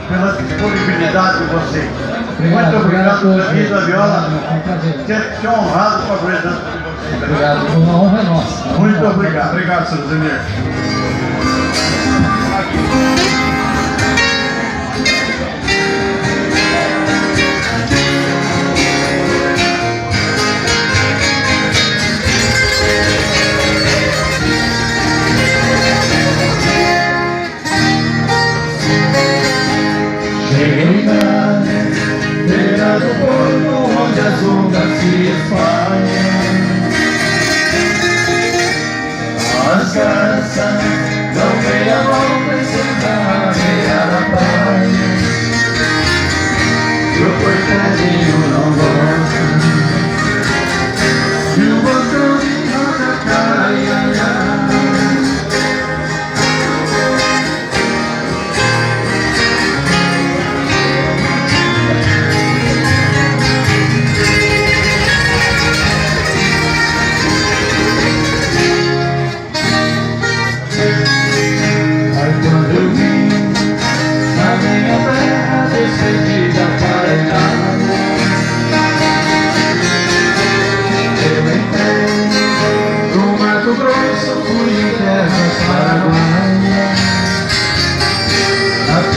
pela disponibilidade de vocês. Obrigado, Muito obrigado, obrigado, Davi da Viola. foi um prazer. Ter honrado com a presença de vocês. Obrigado, uma honra é nossa. Muito obrigado. Obrigado, Sr. Zenir. Cheguei na beira do porto onde as ondas se espalham. As garças dão meia volta e sentam na beira da praia. E o coitadinho não gosta e o botão de roda cai, ai, ai.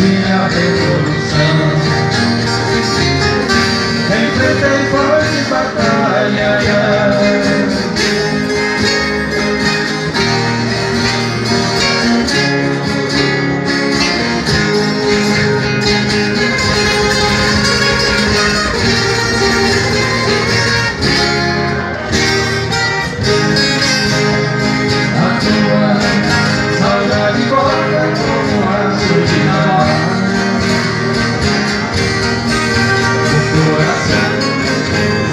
Minha revolução enfrentei forte batalha. A tua saudade corta como aço de navalha.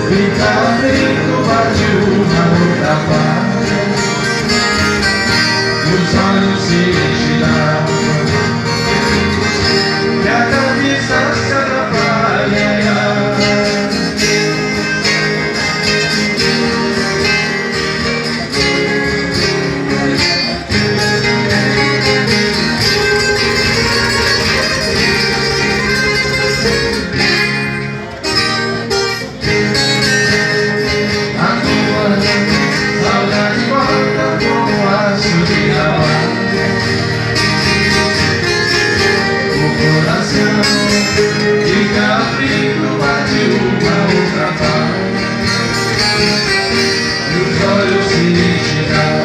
Fica feito, bate uma outra parte e os olhos se encherão e a cabeça se atrapalha. Fica frio, bate uma outra parte e os olhos se encherão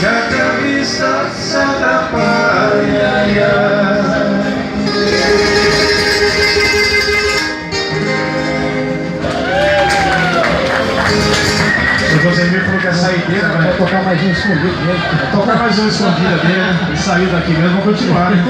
e a cabeça se atrapalha. O Zenir falou que é saideira, Vai velho. tocar mais um escondido mesmo. Tocar mais um escondida dele, ele saiu daqui mesmo, vamos continuar, né?